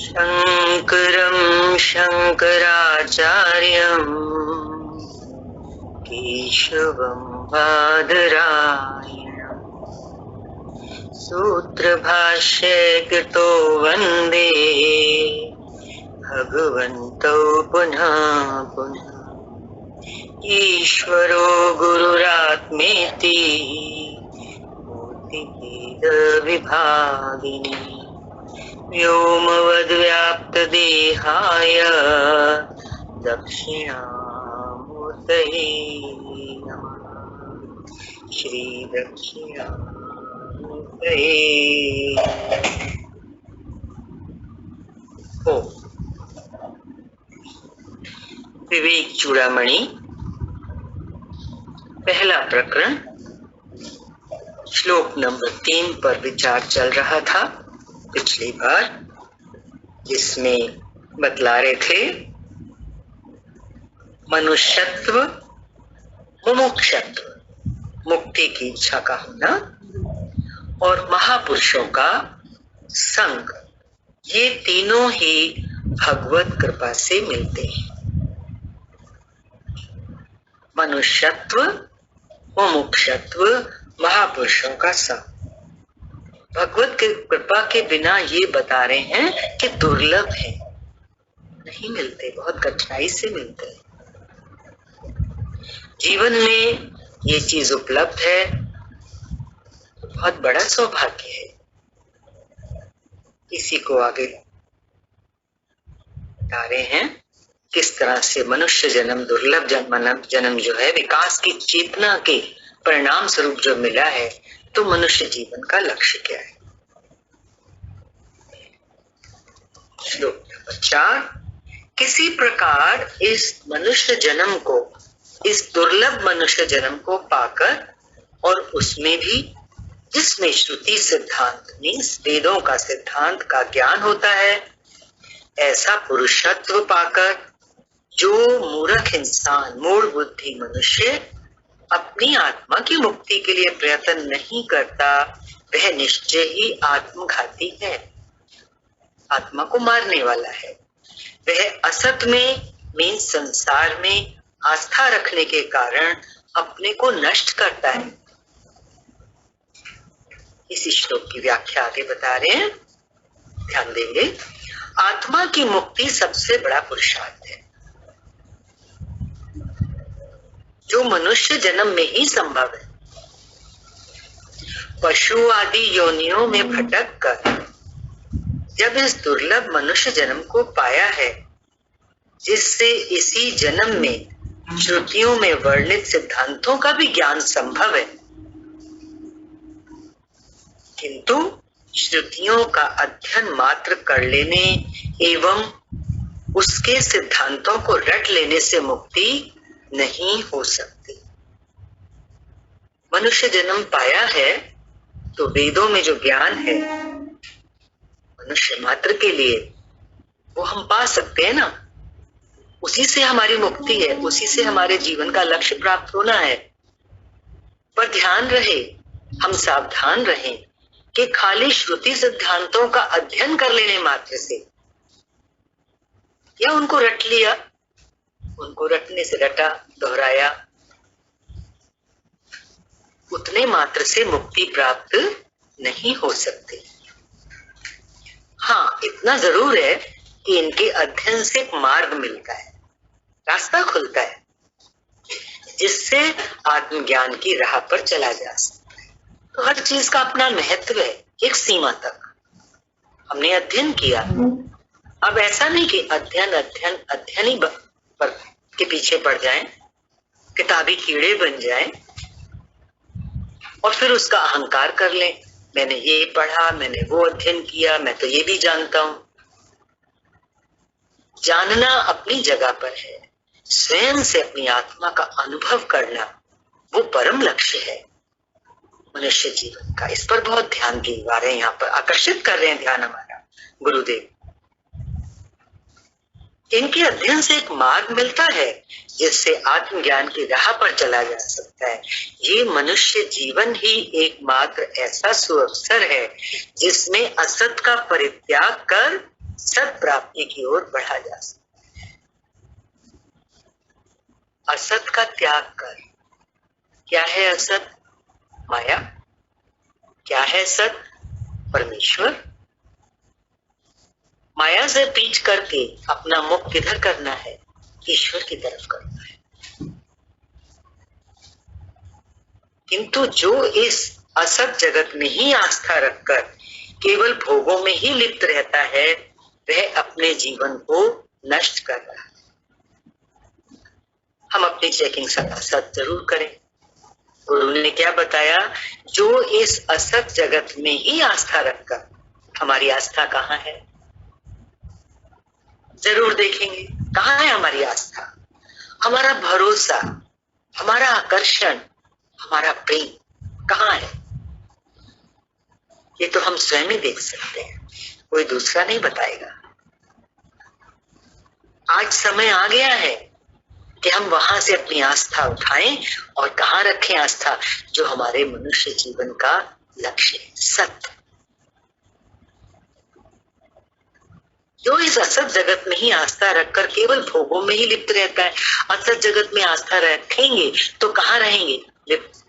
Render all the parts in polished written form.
शंकरं शंकराचार्यं केशवं बादरायणं सूत्रभाष्ये कृतो वन्दे भगवन्तौ पुनः पुनः। ईश्वरो गुरुरात्मेति मूर्तिभेदविभागिनी व्योमवद्व्याप्तदेहाय दक्षिणामूर्तये नमः। श्री दक्षिणामूर्तये ओम। विवेक चूड़ामणि पहला प्रकरण श्लोक नंबर 3 पर विचार चल रहा था पिछली बार, जिसमें बतला रहे थे मनुष्यत्व, मुमुक्षत्व, मुक्ति की इच्छा का होना, और महापुरुषों का संग, ये तीनों ही भगवत कृपा से मिलते हैं। मनुष्यत्व, मुमुक्षत्व, महापुरुषों का संग भगवत की कृपा के बिना ये बता रहे हैं कि दुर्लभ है, नहीं मिलते, बहुत कठिनाई से मिलते हैं। जीवन में ये चीज उपलब्ध है तो बहुत बड़ा सौभाग्य है। इसी को आगे बता रहे हैं किस तरह से मनुष्य जन्म, दुर्लभ जन्म जो है, विकास की चेतना के परिणाम स्वरूप जो मिला है, तो मनुष्य जीवन का लक्ष्य क्या है। श्लोक नंबर 4, किसी प्रकार इस मनुष्य जन्म को, इस दुर्लभ मनुष्य जन्म को पाकर, और उसमें भी जिसमें श्रुति सिद्धांत मीन्स वेदों का सिद्धांत का ज्ञान होता है, ऐसा पुरुषत्व पाकर जो मूर्ख इंसान, मूढ़ बुद्धि मनुष्य अपनी आत्मा की मुक्ति के लिए प्रयत्न नहीं करता, वह निश्चय ही आत्मघाती है, आत्मा को मारने वाला है। वह असत में मीन्स संसार में आस्था रखने के कारण अपने को नष्ट करता है। इस श्लोक की व्याख्या आगे बता रहे हैं, ध्यान देंगे। आत्मा की मुक्ति सबसे बड़ा पुरुषार्थ है, जो मनुष्य जन्म में ही संभव है। पशु आदि योनियों में भटक कर जब इस दुर्लभ मनुष्य जन्म को पाया है, जिससे इसी जन्म में श्रुतियों में वर्णित सिद्धांतों का भी ज्ञान संभव है, किंतु श्रुतियों का अध्ययन मात्र कर लेने एवं उसके सिद्धांतों को रट लेने से मुक्ति नहीं हो सकती। मनुष्य जन्म पाया है तो वेदों में जो ज्ञान है मनुष्य मात्र के लिए, वो हम पा सकते हैं ना। उसी से हमारी मुक्ति है, उसी से हमारे जीवन का लक्ष्य प्राप्त होना है। पर ध्यान रहे, हम सावधान रहें कि खाली श्रुति सिद्धांतों का अध्ययन कर लेने मात्र से या उनको रट लिया, उनको रटने से रटा, दोहराया, उतने मात्र से मुक्ति प्राप्त नहीं हो सकती। हाँ, इतना जरूर है कि इनके अध्ययन से एक मार्ग मिलता है, रास्ता खुलता है, जिससे आत्मज्ञान की राह पर चला जा सकता है। तो हर चीज का अपना महत्व है, एक सीमा तक हमने अध्ययन किया। अब ऐसा नहीं कि अध्ययन ही पर के पीछे पड़ जाएं, किताबी कीड़े बन जाएं और फिर उसका अहंकार कर लें, मैंने ये पढ़ा, मैंने वो अध्ययन किया, मैं तो ये भी जानता हूं। जानना अपनी जगह पर है, स्वयं से अपनी आत्मा का अनुभव करना वो परम लक्ष्य है मनुष्य जीवन का। इस पर बहुत ध्यान दिलवा रहे हैं, यहाँ पर आकर्षित कर रहे हैं ध्यान हमारा गुरुदेव। इनके अध्ययन से एक मार्ग मिलता है जिससे आत्मज्ञान की राह पर चला जा सकता है। ये मनुष्य जीवन ही एकमात्र ऐसा सुअवसर है जिसमें असत का परित्याग कर सत प्राप्ति की ओर बढ़ा जा सकता है। असत का त्याग कर, क्या है असत? माया। क्या है सत? परमेश्वर। माया से पीछ करके अपना मुख किधर करना है? ईश्वर की तरफ करना है। किंतु जो इस असत जगत में ही आस्था रखकर केवल भोगों में ही लिप्त रहता है, वह अपने जीवन को नष्ट कर रहा है। हम अपनी चेकिंग सत जरूर करें। गुरु ने क्या बताया? जो इस असत जगत में ही आस्था रखकर, हमारी आस्था कहाँ है? जरूर देखेंगे कहाँ है हमारी आस्था, हमारा भरोसा, हमारा आकर्षण, हमारा प्रेम कहाँ है? ये तो हम स्वयं ही देख सकते हैं, कोई दूसरा नहीं बताएगा। आज समय आ गया है कि हम वहां से अपनी आस्था उठाएं और कहाँ रखें आस्था? जो हमारे मनुष्य जीवन का लक्ष्य है, सत्य। जो इस असत जगत में ही आस्था रखकर केवल भोगों में ही लिप्त रहता है, असत जगत में आस्था रखेंगे तो कहाँ रहेंगे? लिप्त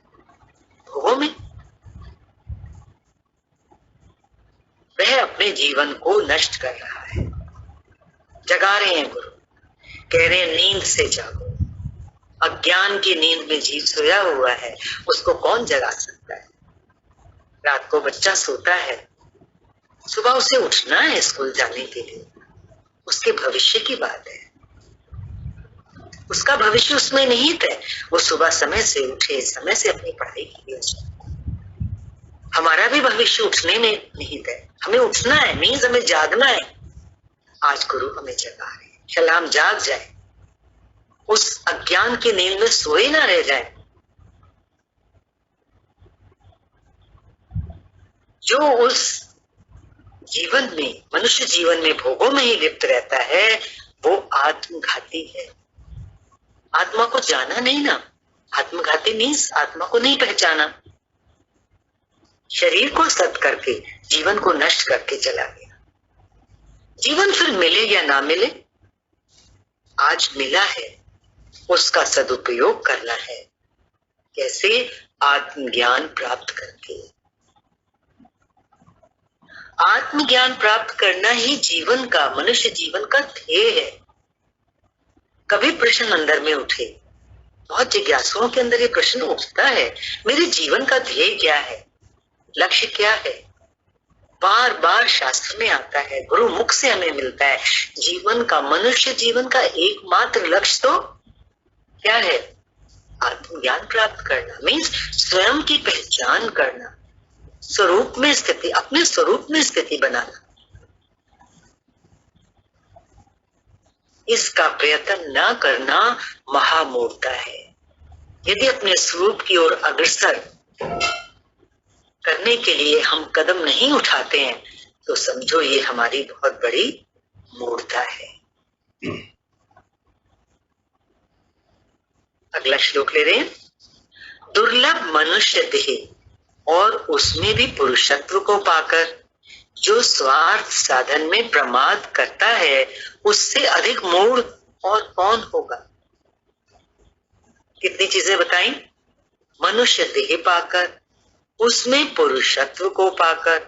भोगों में। वह अपने जीवन को नष्ट कर रहा है। जगा रहे हैं गुरु, कह रहे हैं नींद से जागो। अज्ञान की नींद में जीव सोया हुआ है, उसको कौन जगा सकता है? रात को बच्चा सोता है, सुबह उसे उठना है स्कूल जाने के लिए, उसके भविष्य की बात है। उसका भविष्य उसमें निहित है। वो सुबह समय से उठे, समय से अपनी पढ़ाई के लिए जाए। हमारा भी भविष्य उठने में निहित है। हमें उठना है, मीन्स हमें जागना है। आज गुरु हमें जगा रहे हैं, चल हम जाग जाए, उस अज्ञान की नींद में सोए ना रह जाए। जो उस जीवन में, मनुष्य जीवन में भोगों में ही लिप्त रहता है, वो आत्मघाती है। आत्मा को जाना नहीं ना, आत्मघाती मीन्स आत्मा को नहीं पहचाना। शरीर को सत करके जीवन को नष्ट करके चला गया। जीवन फिर मिले या ना मिले, आज मिला है, उसका सदुपयोग करना है। कैसे? आत्मज्ञान प्राप्त करके। आत्मज्ञान प्राप्त करना ही जीवन का, मनुष्य जीवन का ध्येय है। कभी प्रश्न अंदर में उठे, बहुत जिज्ञासुओं के अंदर ये प्रश्न उठता है, मेरे जीवन का ध्येय क्या है, लक्ष्य क्या है? बार बार शास्त्र में आता है, गुरु मुख से हमें मिलता है। जीवन का, मनुष्य जीवन का एकमात्र लक्ष्य तो क्या है? आत्मज्ञान प्राप्त करना, मीन्स स्वयं की पहचान करना, स्वरूप में स्थिति, अपने स्वरूप में स्थिति बनाना। इसका प्रयत्न न करना महामूर्खता है। यदि अपने स्वरूप की ओर अग्रसर करने के लिए हम कदम नहीं उठाते हैं तो समझो ये हमारी बहुत बड़ी मूर्खता है। अगला श्लोक ले रहे हैं। दुर्लभ मनुष्य देह और उसमें भी पुरुषत्व को पाकर जो स्वार्थ साधन में प्रमाद करता है, उससे अधिक मूढ़ और कौन होगा? कितनी चीजें बताई? मनुष्य देह पाकर, उसमें पुरुषत्व को पाकर,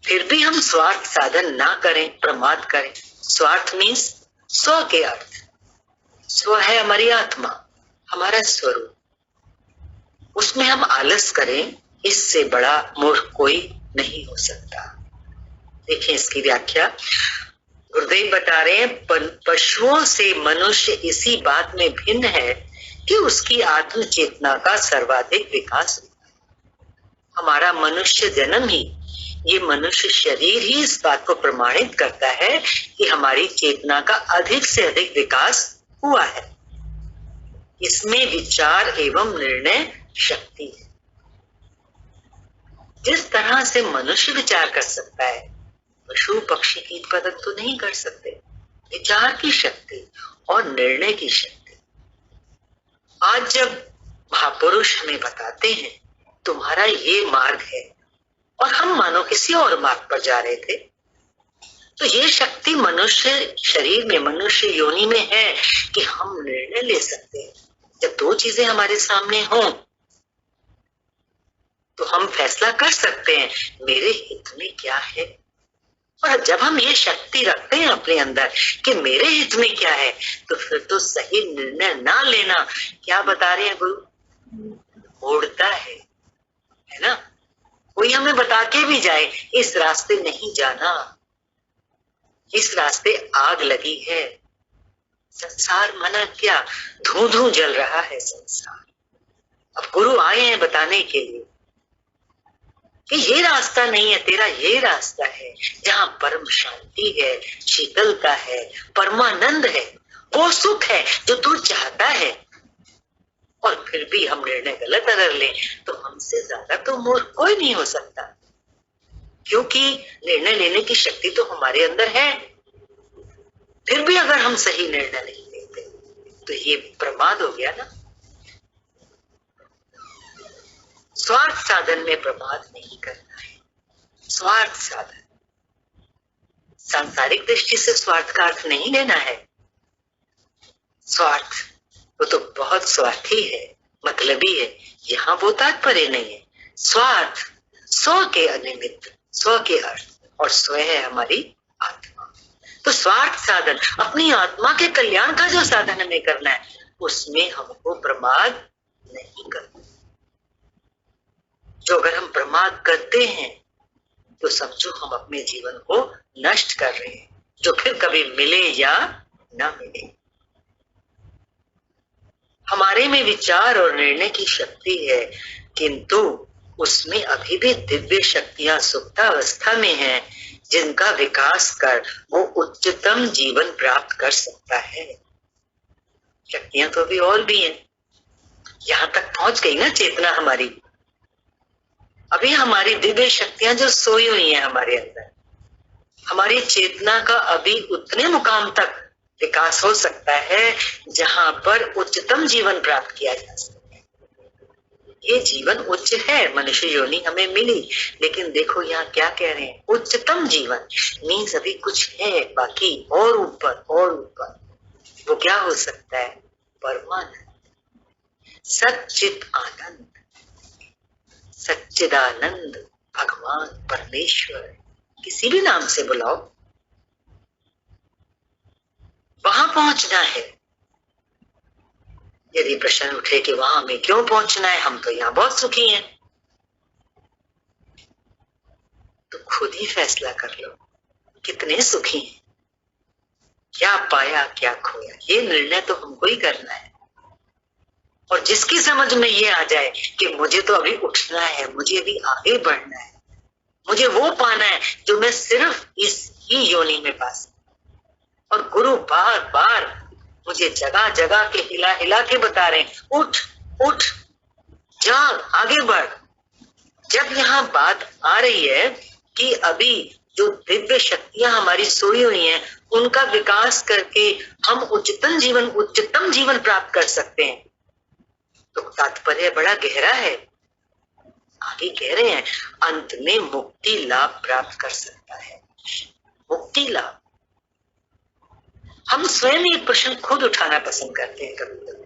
फिर भी हम स्वार्थ साधन ना करें, प्रमाद करें। स्वार्थ मीन्स स्व के अर्थ। स्व है हमारी आत्मा, हमारा स्वरूप, उसमें हम आलस करें, इससे बड़ा मूर्ख कोई नहीं हो सकता। देखिए इसकी व्याख्या गुरुदेव बता रहे हैं, पशुओं से मनुष्य इसी बात में भिन्न है कि उसकी आत्म चेतना का सर्वाधिक विकास हुआ। हमारा मनुष्य जन्म ही, ये मनुष्य शरीर ही इस बात को प्रमाणित करता है कि हमारी चेतना का अधिक से अधिक विकास हुआ है। इसमें विचार एवं निर्णय शक्ति है। जिस तरह से मनुष्य विचार कर सकता है, पशु पक्षी कीट पतंग तो नहीं कर सकते। विचार की शक्ति और निर्णय की शक्ति। आज जब महापुरुष हमें बताते हैं तुम्हारा ये मार्ग है और हम मानो किसी और मार्ग पर जा रहे थे, तो ये शक्ति मनुष्य शरीर में, मनुष्य योनि में है कि हम निर्णय ले सकते हैं। जब दो चीजें हमारे सामने हों तो हम फैसला कर सकते हैं मेरे हित में क्या है। और जब हम ये शक्ति रखते हैं अपने अंदर कि मेरे हित में क्या है, तो फिर तो सही निर्णय ना लेना, क्या बता रहे हैं गुरु, मोड़ता है ना। कोई हमें बता के भी जाए इस रास्ते नहीं जाना, इस रास्ते आग लगी है, संसार मना क्या धू धू जल रहा है संसार। अब गुरु आए हैं बताने के लिए कि ये रास्ता नहीं है तेरा, ये रास्ता है जहां परम शांति है, शीतलता है, परमानंद है, वो सुख है जो तू चाहता है। और फिर भी हम निर्णय गलत अगर लें तो हमसे ज्यादा तो मूर्ख कोई नहीं हो सकता, क्योंकि निर्णय लेने की शक्ति तो हमारे अंदर है। फिर भी अगर हम सही निर्णय नहीं लेते तो ये प्रमाद हो गया ना। स्वार्थ साधन में प्रमाद नहीं करना है। स्वार्थ साधन, सांसारिक दृष्टि से स्वार्थ का अर्थ नहीं लेना है। स्वार्थ वो तो बहुत स्वार्थी है, मतलबी है, यहाँ वो तात्पर्य नहीं है। स्वार्थ स्व के अनिमित्त, स्व के अर्थ, और स्व है हमारी आत्मा। तो स्वार्थ साधन अपनी आत्मा के कल्याण का जो साधन हमें करना है, उसमें हमको प्रमाद नहीं करना। जो अगर हम प्रमाद करते हैं तो समझो हम अपने जीवन को नष्ट कर रहे हैं, जो फिर कभी मिले या ना मिले। हमारे में विचार और निर्णय की शक्ति है, किंतु उसमें अभी भी दिव्य शक्तियां सुप्तावस्था में हैं, जिनका विकास कर वो उच्चतम जीवन प्राप्त कर सकता है। शक्तियां तो अभी और भी हैं, यहां तक पहुंच गई ना चेतना हमारी। अभी हमारी दिव्य शक्तियां जो सोई हुई हैं हमारे अंदर, हमारी चेतना का अभी उतने मुकाम तक विकास हो सकता है जहां पर उच्चतम जीवन प्राप्त किया जा सकता है। ये जीवन उच्च है, मनुष्य योनि हमें मिली, लेकिन देखो यहाँ क्या कह रहे हैं, उच्चतम जीवन मीन्स अभी कुछ है बाकी, और ऊपर और ऊपर। वो क्या हो सकता है, परमानंद, सच्चित आनंद, सच्चिदानंद, भगवान परमेश्वर, किसी भी नाम से बुलाओ, वहां पहुंचना है। यदि प्रश्न उठे कि वहां हमें क्यों पहुंचना है, हम तो यहाँ बहुत सुखी हैं, तो खुद ही फैसला कर लो कितने सुखी हैं, क्या पाया क्या खोया, ये निर्णय तो हमको ही करना है। और जिसकी समझ में ये आ जाए कि मुझे तो अभी उठना है, मुझे अभी आगे बढ़ना है, मुझे वो पाना है जो मैं सिर्फ इस ही योनि में पा सकूं। और गुरु बार बार मुझे जगह जगह के हिला हिला के बता रहे हैं, उठ उठ, जाग, आगे बढ़। जब यहाँ बात आ रही है कि अभी जो दिव्य शक्तियां हमारी सोई हुई हैं, उनका विकास करके हम उच्चतम जीवन प्राप्त कर सकते हैं, तो तात्पर्य बड़ा गहरा है। आगे कह रहे हैं अंत में मुक्ति लाभ प्राप्त कर सकता है। मुक्ति लाभ, हम स्वयं एक प्रश्न खुद उठाना पसंद करते हैं कभी कभी।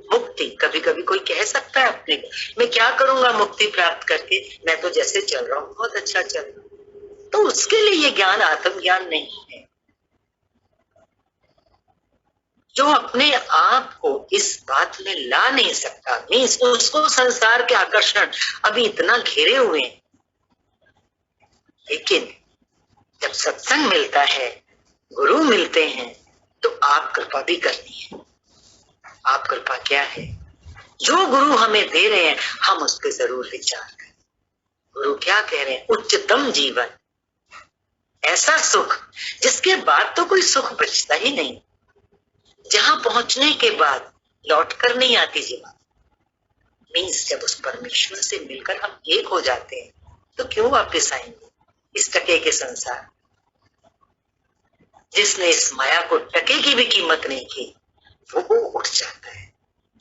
मुक्ति, कभी कभी कोई कह सकता है अपने को, मैं क्या करूंगा मुक्ति प्राप्त करके, मैं तो जैसे चल रहा हूं बहुत अच्छा चल रहा हूं। तो उसके लिए ये ज्ञान आत्मज्ञान नहीं है। जो अपने आप को इस बात में ला नहीं सकता, मीन्स उसको संसार के आकर्षण अभी इतना घेरे हुए हैं, लेकिन जब सत्संग मिलता है, गुरु मिलते हैं, तो आप कृपा भी करनी है। आप कृपा क्या है, जो गुरु हमें दे रहे हैं हम उस पर जरूर विचार करें। गुरु क्या कह रहे हैं, उच्चतम जीवन, ऐसा सुख जिसके बाद तो कोई सुख बचता ही नहीं, जहां पहुंचने के बाद लौट कर नहीं आती जीवन। मीन्स जब उस परमेश्वर से मिलकर हम एक हो जाते हैं तो क्यों वापस आएंगे इस टके के संसार। जिसने इस माया को टके की भी कीमत नहीं की, वो उठ जाता है।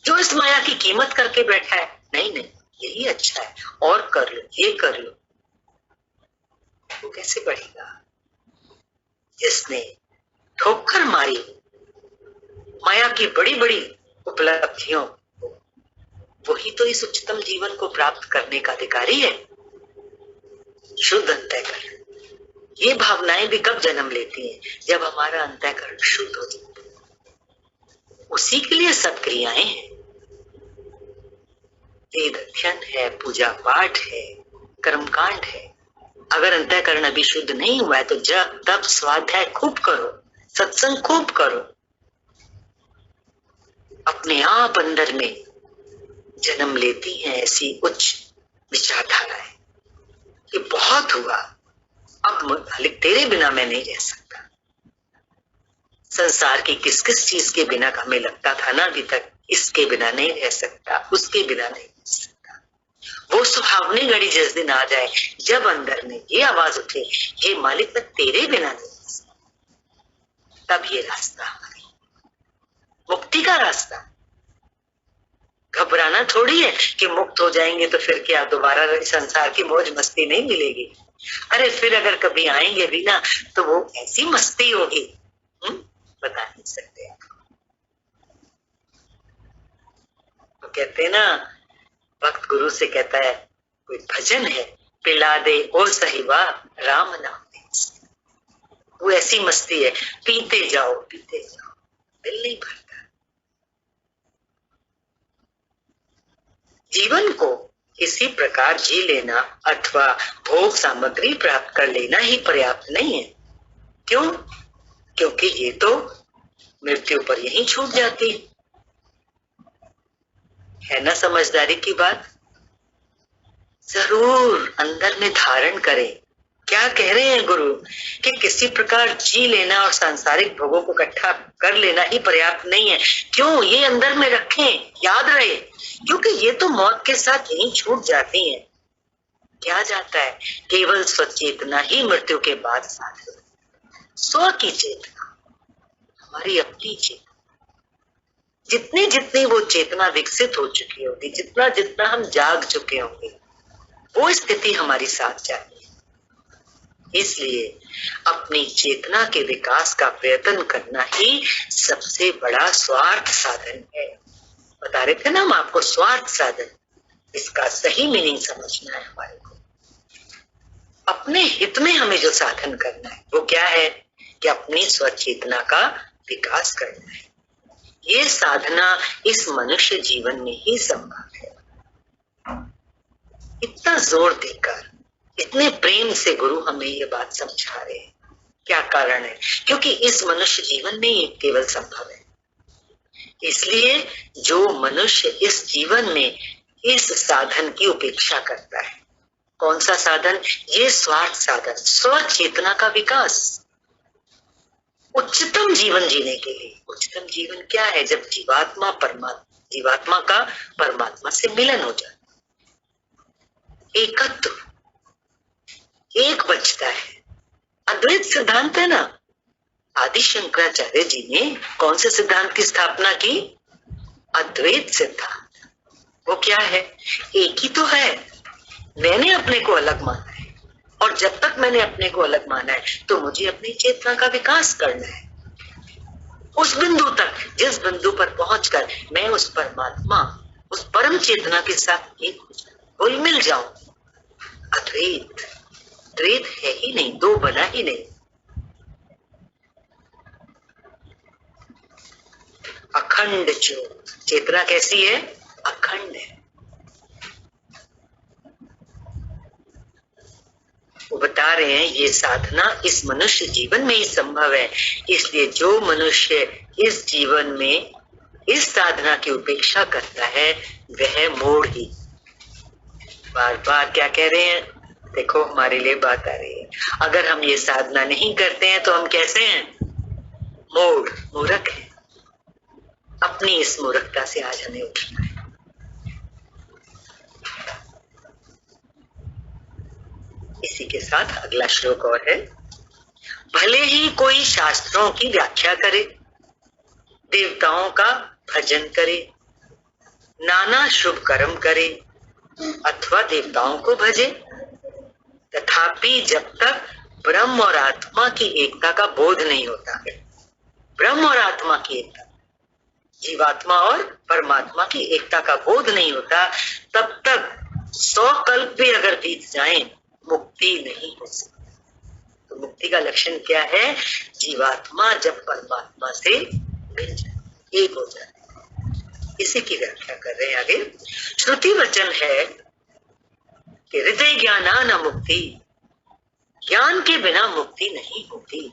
जो इस माया की कीमत करके बैठा है, नहीं नहीं यही अच्छा है, और कर लो, ये कर लो, वो कैसे बढ़ेगा? जिसने ठोकर मारी माया की बड़ी बड़ी उपलब्धियों, वही तो इस उच्चतम जीवन को प्राप्त करने का अधिकारी है। शुद्ध अंतःकरण। ये भावनाएं भी कब जन्म लेती हैं? जब हमारा अंतःकरण शुद्ध हो जाता है। उसी के लिए सब क्रियाएं हैं। वेद अध्ययन है, पूजा पाठ है, कर्मकांड है। अगर अंतःकरण अभी शुद्ध नहीं हुआ है तो जब तब स्वाध्याय खूब करो, सत्संग खूब करो। अपने आप अंदर में जन्म लेती हैं ऐसी उच्च विचारधाराएं कि बहुत हुआ, अब मालिक तेरे बिना मैं नहीं रह सकता। संसार की किस किस चीज के बिना हमें लगता था ना अभी तक, इसके बिना नहीं रह सकता, उसके बिना नहीं रह सकता। वो सुहावनी घड़ी जिस दिन आ जाए जब अंदर में ये आवाज उठे, ये मालिक मैं तेरे बिना नहीं रह सकता, तब ये रास्ता हमारी मुक्ति का रास्ता। घबराना थोड़ी है कि मुक्त हो जाएंगे तो फिर क्या दोबारा संसार की मौज मस्ती नहीं मिलेगी। अरे फिर अगर कभी आएंगे भी ना तो वो ऐसी मस्ती होगी, बता नहीं सकते। तो कहते हैं ना, भक्त गुरु से कहता है कोई भजन है, पिला दे ओ सहिबा राम नाम दे। वो ऐसी मस्ती है, पीते जाओ दिल नहीं भरता। जीवन को किसी प्रकार जी लेना अथवा भोग सामग्री प्राप्त कर लेना ही पर्याप्त नहीं है। क्यों? क्योंकि ये तो मृत्यु पर यही छूट जाती है ना। समझदारी की बात जरूर अंदर में धारण करें। क्या कह रहे हैं गुरु कि किसी प्रकार जी लेना और सांसारिक भोगों को इकट्ठा कर लेना ही पर्याप्त नहीं है। क्यों? ये अंदर में रखें, याद रहे, क्योंकि ये तो मौत के साथ यही छूट जाती हैं। क्या जाता है? केवल स्वचेतना ही मृत्यु के बाद साथ है। स्व की चेतना, हमारी अपनी चेतना, जितनी जितनी वो चेतना विकसित हो चुकी होगी, जितना जितना हम जाग चुके होंगे, वो स्थिति हमारी साथ जाएगी। इसलिए अपनी चेतना के विकास का प्रयत्न करना ही सबसे बड़ा स्वार्थ साधन है। बता रहे थे ना हम आपको, स्वार्थ साधन, इसका सही मीनिंग समझना है हमारे को। अपने हित में हमें जो साधन करना है वो क्या है कि अपनी स्वचेतना का विकास करना है। ये साधना इस मनुष्य जीवन में ही संभव है। इतना जोर देकर, इतने प्रेम से गुरु हमें ये बात समझा रहे हैं। क्या कारण है? क्योंकि इस मनुष्य जीवन में ये केवल संभव है। इसलिए जो मनुष्य इस जीवन में इस साधन की उपेक्षा करता है, कौन सा साधन? ये स्वार्थ साधन, स्व चेतना का विकास, उच्चतम जीवन जीने के लिए। उच्चतम जीवन क्या है? जब जीवात्मा का परमात्मा से मिलन हो जाए, एकत्व, एक बचता है। अद्वैत सिद्धांत है ना। आदि शंकराचार्य जी ने कौन से सिद्धांत की स्थापना की? अद्वैत सिद्धांत। वो क्या है? एक ही तो है। मैंने अपने को अलग माना है, और जब तक मैंने अपने को अलग माना है तो मुझे अपनी चेतना का विकास करना है उस बिंदु तक जिस बिंदु पर पहुंचकर मैं उस परमात्मा, उस परम चेतना के साथ एक हो जाऊं, घुल मिल जाऊं। अद्वैत, द्वैत है ही नहीं, दो बना ही नहीं। अखंड ज्योत, चेतना कैसी है? अखंड है। वो बता रहे हैं ये साधना इस मनुष्य जीवन में ही संभव है। इसलिए जो मनुष्य इस जीवन में इस साधना की उपेक्षा करता है वह मोड़ ही। बार बार क्या कह रहे हैं? देखो हमारे लिए बात आ रही है। अगर हम ये साधना नहीं करते हैं तो हम कैसे हैं? मोड़, मूर्ख हैं। अपनी इस मूर्खता से आज हमें उठना है। इसी के साथ अगला श्लोक और है। भले ही कोई शास्त्रों की व्याख्या करे, देवताओं का भजन करे, नाना शुभ कर्म करे अथवा देवताओं को भजे, तथापि जब तक ब्रह्म और आत्मा की एकता का बोध नहीं होता है, ब्रह्म और आत्मा की एकता, जीवात्मा और परमात्मा की एकता का बोध नहीं होता, तब तक 100 कल्प भी अगर बीत जाएं, मुक्ति नहीं हो सकती। तो मुक्ति का लक्षण क्या है? जीवात्मा जब परमात्मा से मिल जाए, एक हो जाए। इसी की व्याख्या कर रहे हैं आगे। श्रुति वचन है कि हृदय ज्ञाना न मुक्ति, ज्ञान के बिना मुक्ति नहीं होती।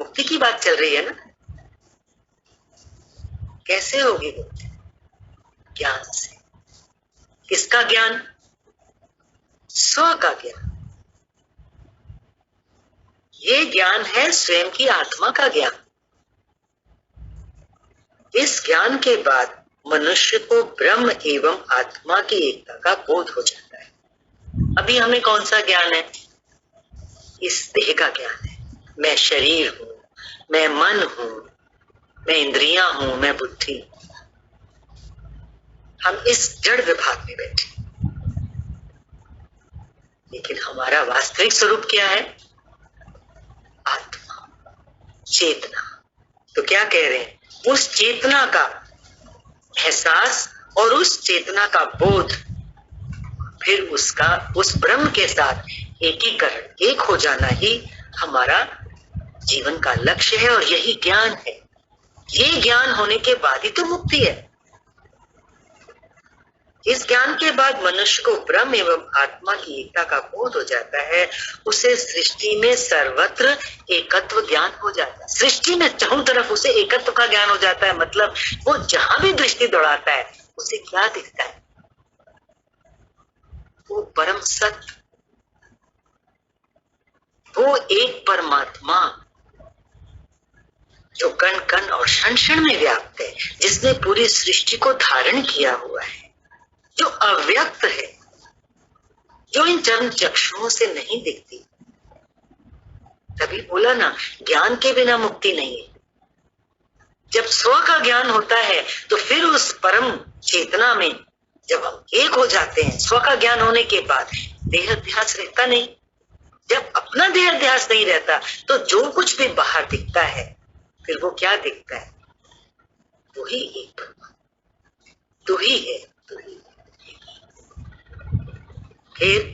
मुक्ति की बात चल रही है ना, कैसे होगी मुक्ति? ज्ञान से। किसका ज्ञान? स्व का ज्ञान। ये ज्ञान है स्वयं की आत्मा का ज्ञान। इस ज्ञान के बाद मनुष्य को ब्रह्म एवं आत्मा की एकता का बोध हो जाता है। अभी हमें कौन सा ज्ञान है? इस देह का ज्ञान है। मैं शरीर हूं, मैं मन हूं, मैं इंद्रियां हूं, मैं बुद्धि। हम इस जड़ विभाग में बैठे, लेकिन हमारा वास्तविक स्वरूप क्या है? आत्मा, चेतना। तो क्या कह रहे हैं? उस चेतना का एहसास और उस चेतना का बोध, फिर उसका उस ब्रह्म के साथ एकीकरण, एक हो जाना ही हमारा जीवन का लक्ष्य है और यही ज्ञान है। ये ज्ञान होने के बाद ही तो मुक्ति है। इस ज्ञान के बाद मनुष्य को ब्रह्म एवं आत्मा की एकता का बोध हो जाता है। उसे सृष्टि में सर्वत्र एकत्व ज्ञान हो जाता है। सृष्टि में चारों तरफ उसे एकत्व का ज्ञान हो जाता है। मतलब वो जहां भी दृष्टि दौड़ाता है, उसे क्या दिखता है? वो परम सत्य, वो एक परमात्मा जो कण कण और क्षण क्षण में व्याप्त है, जिसने पूरी सृष्टि को धारण किया हुआ है, जो अव्यक्त है, जो इन चर्म चक्षुओं से नहीं दिखती। तभी बोला ना, ज्ञान के बिना मुक्ति नहीं है। जब स्व का ज्ञान होता है तो फिर उस परम चेतना में जब हम एक हो जाते हैं, स्व का ज्ञान होने के बाद देहाध्यास रहता नहीं। जब अपना देहाध्यास नहीं रहता तो जो कुछ भी बाहर दिखता है, फिर वो क्या दिखता है? तू ही एक, तू ही है, तू ही। फिर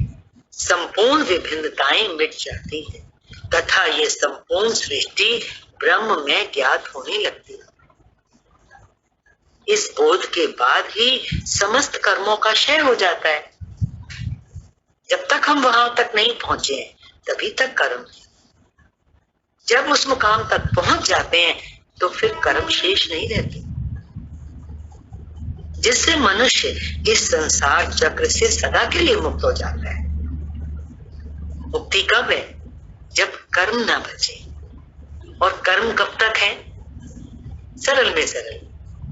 संपूर्ण विभिन्नताएं मिट जाती है तथा ये संपूर्ण सृष्टि ब्रह्म में ज्ञात होने लगती है। इस बोध के बाद ही समस्त कर्मों का क्षय हो जाता है। जब तक हम वहां तक नहीं पहुंचे हैं, तभी तक कर्म। जब उस मुकाम तक पहुंच जाते हैं तो फिर कर्म शेष नहीं रहते, जिससे मनुष्य इस संसार चक्र से सदा के लिए मुक्त हो जाता है। मुक्ति कब है? जब कर्म ना बचे। और कर्म कब तक है? सरल में सरल,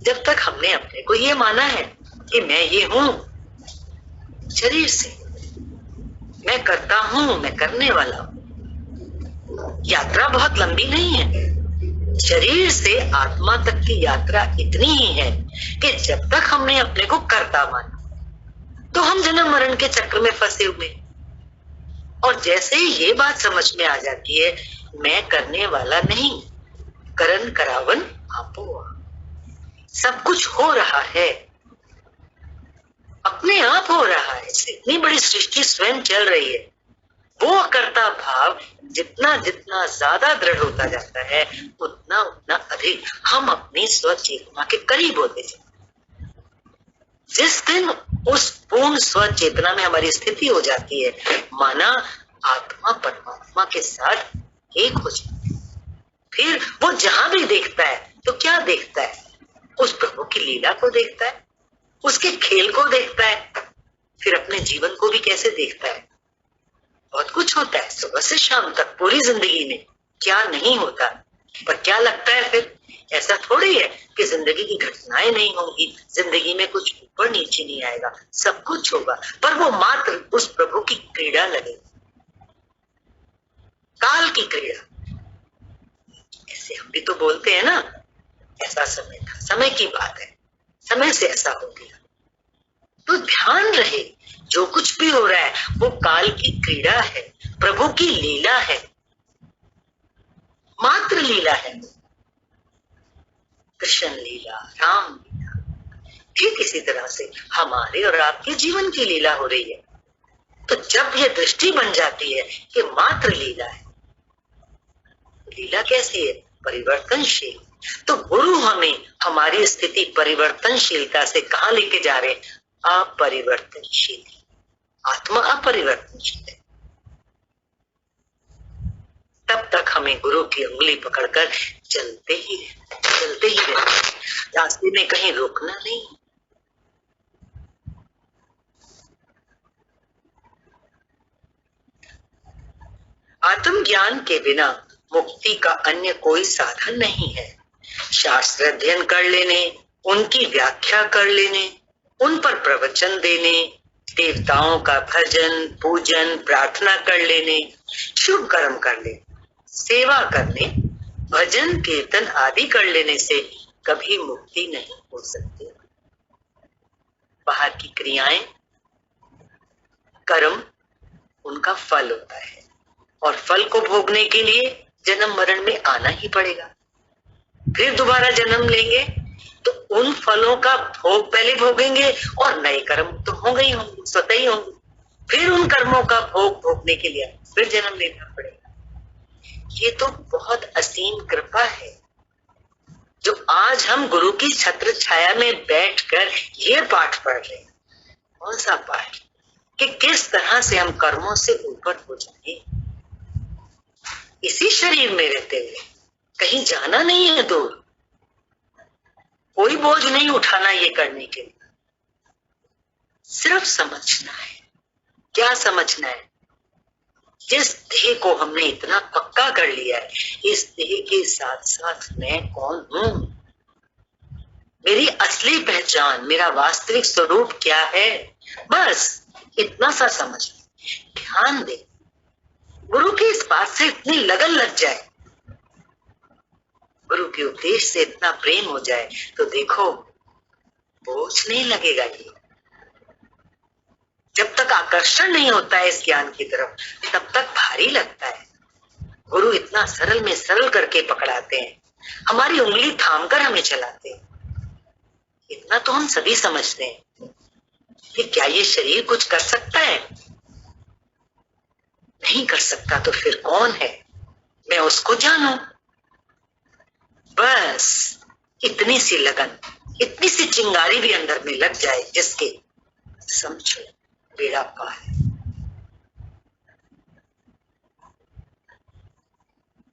जब तक हमने अपने को ये माना है कि मैं ये हूं, शरीर से मैं करता हूं, मैं करने वाला हूं। यात्रा बहुत लंबी नहीं है। शरीर से आत्मा तक की यात्रा इतनी ही है कि जब तक हमने अपने को कर्ता माना तो हम जन्म मरण के चक्र में फंसे हुए। और जैसे ही ये बात समझ में आ जाती है, मैं करने वाला नहीं, करन करावन आपो, सब कुछ हो रहा है, अपने आप हो रहा है। इतनी बड़ी सृष्टि स्वयं चल रही है। वो कर्ता भाव जितना जितना ज्यादा दृढ़ होता जाता है, उतना उतना अधिक हम अपनी स्वचेतना के करीब होते जाते। जिस दिन उस पूर्ण स्वचेतना में हमारी स्थिति हो जाती है, माना आत्मा परमात्मा के साथ एक हो जाती है। फिर वो जहां भी देखता है तो क्या देखता है? उस प्रभु की लीला को देखता है, उसके खेल को देखता है। फिर अपने जीवन को भी कैसे देखता है? बहुत कुछ होता है सुबह से शाम तक पूरी जिंदगी में, क्या नहीं होता। पर क्या लगता है फिर? ऐसा थोड़ी है कि जिंदगी की घटनाएं नहीं होंगी, जिंदगी में कुछ ऊपर नीचे नहीं आएगा, सब कुछ होगा, पर वो मात्र उस प्रभु की क्रीड़ा लगेगी, काल की क्रीड़ा। जैसे हम भी तो बोलते हैं ना, ऐसा समय था, समय की बात है, समय से ऐसा हो गया। तो ध्यान रहे, जो कुछ भी हो रहा है वो काल की क्रीड़ा है, प्रभु की लीला है, मात्र लीला है। कृष्ण लीला, राम लीला, ठीक इसी तरह से हमारे और आपके जीवन की लीला हो रही है। तो जब ये दृष्टि बन जाती है कि मात्र लीला है, लीला कैसी है? परिवर्तनशील। तो गुरु हमें हमारी स्थिति परिवर्तनशीलता से कहां लेके जा रहे हैं? अपरिवर्तनशील। आत्मा अपरिवर्तनशील है। तब तक हमें गुरु की उंगली पकड़कर चलते ही रहना, रास्ते में कहीं रुकना नहीं। आत्मज्ञान के बिना मुक्ति का अन्य कोई साधन नहीं है। शास्त्र अध्ययन कर लेने, उनकी व्याख्या कर लेने, उन पर प्रवचन देने, देवताओं का भजन पूजन प्रार्थना कर लेने, शुभ कर्म कर लेने, सेवा करने, भजन कीर्तन आदि कर लेने से कभी मुक्ति नहीं हो सकती। बाहर की क्रियाएं, कर्म, उनका फल होता है और फल को भोगने के लिए जन्म मरण में आना ही पड़ेगा। फिर दोबारा जन्म लेंगे तो उन फलों का भोग पहले भोगेंगे और नए कर्म तो होंगे ही होंगे, स्वतः ही होंगे। फिर उन कर्मों का भोग भोगने के लिए फिर जन्म लेना पड़ेगा। ये तो बहुत असीम कृपा है जो आज हम गुरु की छत्र छाया में बैठकर ये पाठ पढ़ रहे हैं। कौन सा पाठ? कि किस तरह से हम कर्मों से ऊपर हो जाए, इसी शरीर में रहते हुए। कहीं जाना नहीं है दूर, कोई बोझ नहीं उठाना ये करने के लिए, सिर्फ समझना है। क्या समझना है? जिस देह को हमने इतना पक्का कर लिया है, इस देह के साथ साथ मैं कौन हूं, मेरी असली पहचान, मेरा वास्तविक स्वरूप क्या है, बस इतना सा समझ। ध्यान दे, गुरु की इस बात से इतनी लगन लग जाए, गुरु के उपदेश से इतना प्रेम हो जाए तो देखो बोझ नहीं लगेगा। ये जब तक आकर्षण नहीं होता है इस ज्ञान की तरफ, तब तक भारी लगता है। गुरु इतना सरल में सरल करके पकड़ाते हैं, हमारी उंगली थाम कर हमें चलाते हैं। इतना तो हम सभी समझते हैं कि क्या ये शरीर कुछ कर सकता है? नहीं कर सकता तो फिर कौन है? मैं उसको जानूं। बस इतनी सी लगन, इतनी सी चिंगारी भी अंदर में लग जाए जिसके, समझो बेड़ा पार।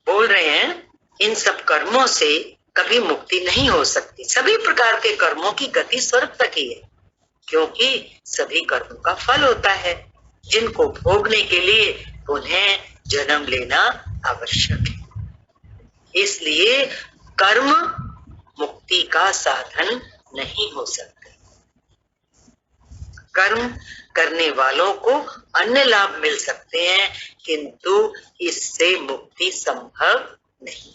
बोल रहे हैं इन सब कर्मों से कभी मुक्ति नहीं हो सकती। सभी प्रकार के कर्मों की गति स्वर्ग तक ही है, क्योंकि सभी कर्मों का फल होता है जिनको भोगने के लिए उन्हें जन्म लेना आवश्यक है। इसलिए कर्म मुक्ति का साधन नहीं हो सकते। कर्म करने वालों को अन्य लाभ मिल सकते हैं, किंतु इससे मुक्ति संभव नहीं।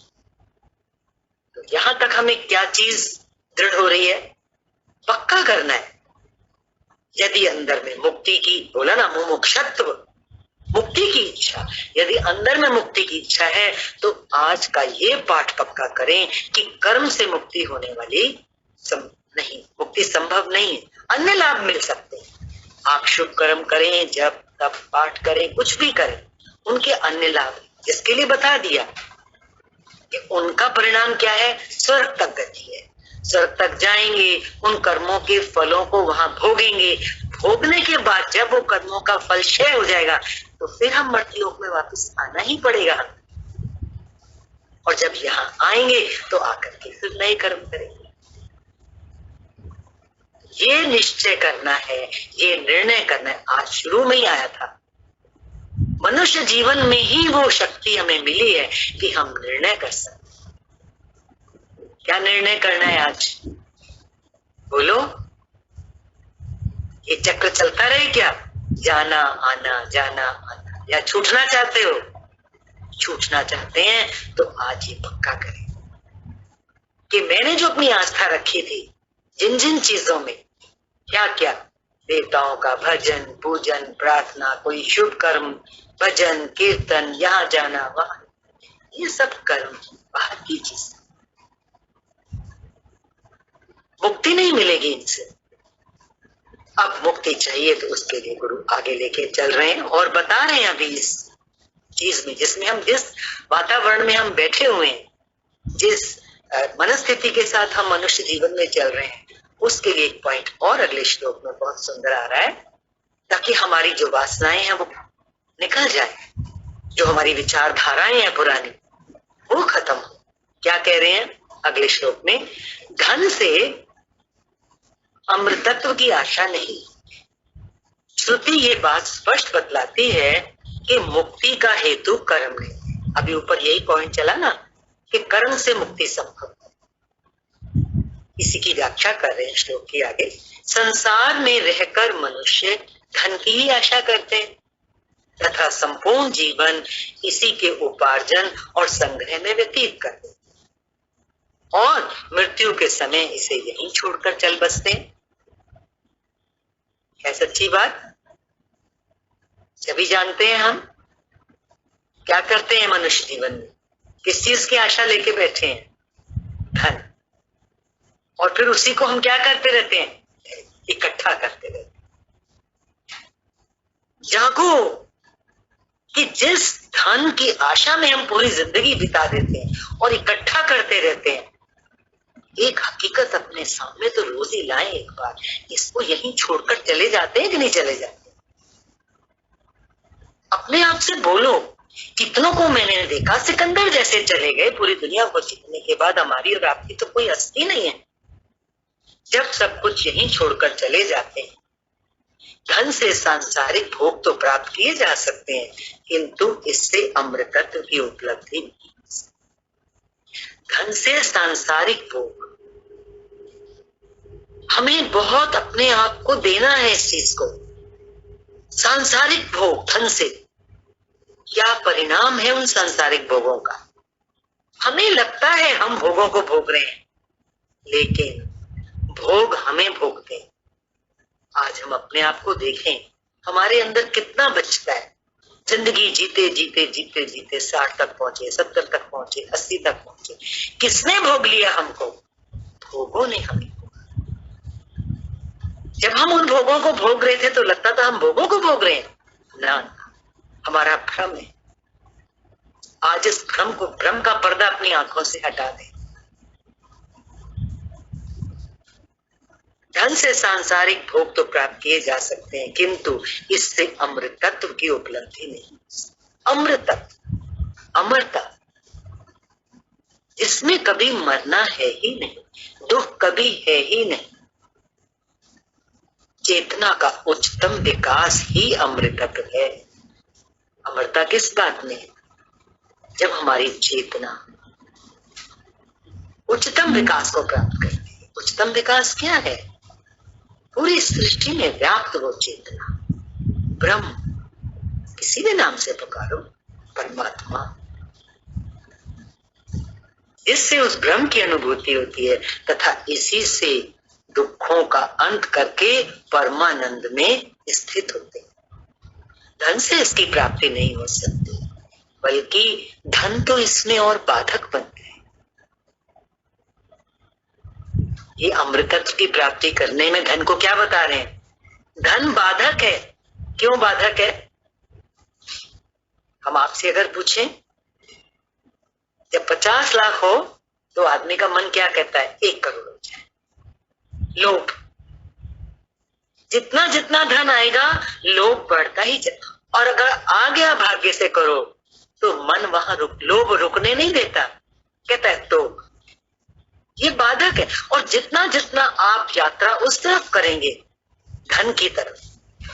तो यहां तक हमें क्या चीज दृढ़ हो रही है? पक्का करना है। यदि अंदर में मुक्ति की, बोला ना, मुमुक्षत्व, मुक्ति की इच्छा, यदि अंदर में मुक्ति की इच्छा है तो आज का ये पाठ पक्का करें कि कर्म से मुक्ति होने वाली नहीं, मुक्ति संभव नहीं है। अन्य लाभ मिल सकते हैं। आप शुभ कर्म करें, जब तब पाठ करें, कुछ भी करें, उनके अन्य लाभ, जिसके लिए बता दिया कि उनका परिणाम क्या है? स्वर्ग तक गति है। स्वर्ग तक जाएंगे, उन कर्मों के फलों को वहां भोगेंगे। भोगने के बाद जब वो कर्मों का फल क्षय हो जाएगा तो फिर हम मर्त्य लोक में वापस आना ही पड़ेगा। और जब यहाँ आएंगे तो आकर के फिर नए कर्म करेंगे। ये निश्चय करना है, ये निर्णय करना है। आज शुरू में ही आया था, मनुष्य जीवन में ही वो शक्ति हमें मिली है कि हम निर्णय कर सकते। क्या निर्णय करना है आज? बोलो। ये चक्र चलता रहे क्या? जाना आना, जाना आना। या छूटना चाहते हो? छूटना चाहते हैं तो आज ये पक्का करें, कि मैंने जो अपनी आस्था रखी थी जिन जिन चीजों में, क्या क्या, देवताओं का भजन पूजन प्रार्थना, कोई शुभ कर्म, भजन कीर्तन, यहाँ जाना वहां, ये सब कर्म बाहर की चीज, मुक्ति नहीं मिलेगी इनसे। अब मुक्ति चाहिए तो उसके लिए गुरु आगे लेके चल रहे हैं और बता रहे हैं अभी इस चीज में, जिसमें हम, जिस वातावरण में हम बैठे हुए हैं, जिस मनस्थिति के साथ हम मनुष्य जीवन में चल रहे हैं, उसके लिए एक पॉइंट और अगले श्लोक में बहुत सुंदर आ रहा है, ताकि हमारी जो वासनाएं हैं वो निकल जाए, जो हमारी विचारधाराएं हैं पुरानी वो खत्म हो। क्या कह रहे हैं अगले श्लोक में? धन से अमृतत्व की आशा नहीं। श्रुति ये बात स्पष्ट बतलाती है कि मुक्ति का हेतु कर्म नहीं। अभी ऊपर यही पॉइंट चला ना कि कर्म से मुक्ति संभव है। इसी की व्याख्या कर रहे हैं श्लोक के आगे। संसार में रहकर मनुष्य धन की ही आशा करते हैं तथा संपूर्ण जीवन इसी के उपार्जन और संग्रह में व्यतीत करते हैं और मृत्यु के समय इसे यहीं छोड़कर चल बसते हैं। है सच्ची बात? सभी जानते हैं हम क्या करते हैं मनुष्य जीवन में, किस चीज की आशा लेके बैठे हैं? धन। और फिर उसी को हम क्या करते रहते हैं? इकट्ठा करते रहते हैं। जागो कि जिस धन की आशा में हम पूरी जिंदगी बिता देते हैं और इकट्ठा करते रहते हैं, एक हकीकत अपने सामने तो रोज ही लाएं एक बार, इसको यहीं छोड़कर चले जाते हैं कि नहीं चले जाते? अपने आप से बोलो, कितनों को मैंने देखा सिकंदर जैसे चले गए, पूरी दुनिया को जीतने के बाद हमारी और आपकी तो कोई हस्ती नहीं है। जब सब कुछ यहीं छोड़कर चले जाते हैं, धन से सांसारिक भोग तो प्राप्त किए जा सकते हैं, किंतु इससे अमृतत्व की उपलब्धि नहीं। धन से सांसारिक भोग, हमें बहुत अपने आप को देना है इस चीज को। सांसारिक भोग धन से, क्या परिणाम है उन सांसारिक भोगों का? हमें लगता है हम भोगों को भोग रहे हैं, लेकिन भोग हमें भोगते हैं। आज हम अपने आप को देखें, हमारे अंदर कितना बचता है। जिंदगी जीते जीते जीते जीते 60 तक पहुंचे, 70 तक पहुंचे, 80 तक पहुंचे, किसने भोग लिया हमको? भोगों ने हमें। जब हम उन भोगों को भोग रहे थे तो लगता था हम भोगों को भोग रहे हैं। ना, हमारा भ्रम है। आज इस भ्रम का पर्दा अपनी आंखों से हटा दें। धन से सांसारिक भोग तो प्राप्त किए जा सकते हैं, किंतु इससे अमृतत्व की उपलब्धि नहीं। अमृतत्व, अमरता, इसमें कभी मरना है ही नहीं, दुख कभी है ही नहीं। चेतना का उच्चतम विकास ही अमृतत्व है। अमरता किस बात में? जब हमारी चेतना उच्चतम विकास को प्राप्त करती है। उच्चतम विकास क्या है? पूरी सृष्टि में व्याप्त वो चेतना, ब्रह्म, किसी भी नाम से पुकारो, परमात्मा, इससे उस ब्रह्म की अनुभूति होती है तथा इसी से दुखों का अंत करके परमानंद में स्थित होते हैं। धन से इसकी प्राप्ति नहीं हो सकती, बल्कि धन तो इसमें और बाधक बनते हैं। ये अमृतत्व की प्राप्ति करने में धन को क्या बता रहे हैं? धन बाधक है। क्यों बाधक है? हम आपसे अगर पूछें, जब 50 लाख हो तो आदमी का मन क्या कहता है? 1 करोड़ हो जाए। लोभ, जितना जितना धन आएगा लोभ बढ़ता ही जाता। और अगर आ गया भाग्य से करो तो मन वहां लोभ रुकने नहीं देता, कहता है तो ये बाधक है। और जितना जितना आप यात्रा उस तरफ करेंगे, धन की तरफ,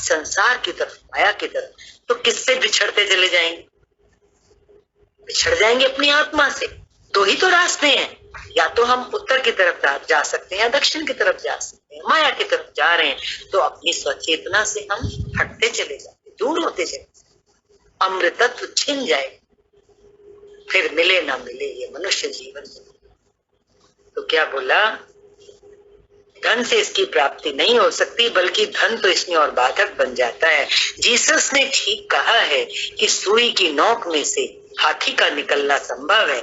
संसार की तरफ, माया की तरफ, तो किससे बिछड़ते चले जाएंगे? बिछड़ जाएंगे अपनी आत्मा से। दो ही तो रास्ते हैं, या तो हम उत्तर की तरफ जा सकते हैं या दक्षिण की तरफ जा सकते हैं। माया की तरफ जा रहे हैं तो अपनी स्वचेतना से हम हटते चले जाते, दूर होते चले जाते, अमृतत्व छिन जाए, फिर मिले ना मिले ये मनुष्य जीवन। तो क्या बोला, धन से इसकी प्राप्ति नहीं हो सकती, बल्कि धन तो इसमें और बाधक बन जाता है। जीसस ने ठीक कहा है कि सुई की नोक में से हाथी का निकलना संभव है,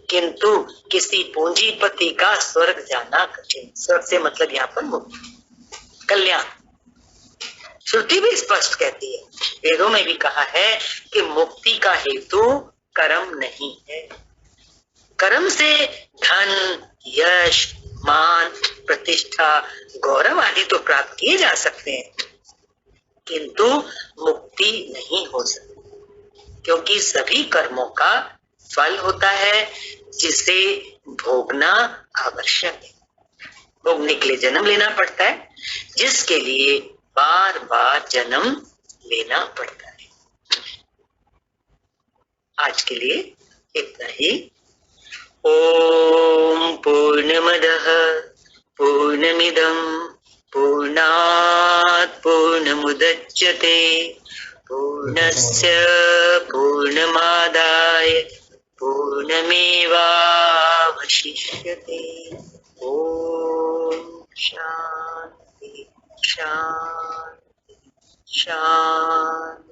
किंतु किसी पूंजीपति का स्वर्ग जाना कठिन। स्वर्ग से मतलब यहाँ पर मुक्ति, कल्याण। श्रुति भी स्पष्ट कहती है, वेदों में भी कहा है कि मुक्ति का हेतु कर्म नहीं है। कर्म से धन, यश, मान, प्रतिष्ठा, गौरव आदि तो प्राप्त किए जा सकते हैं, किंतु मुक्ति नहीं हो सकती, क्योंकि सभी कर्मों का फल होता है जिसे भोगना आवश्यक है। भोगने के लिए जन्म लेना पड़ता है, जिसके लिए बार बार जन्म लेना पड़ता है। आज के लिए इतना ही। ओम पूर्णमदः पूर्णमिदं पूर्णात् पूर्णमुदच्यते पूर्णस्य पूर्णमादाय पूर्णमेवावशिष्यते। ओम शांति शांति शांति।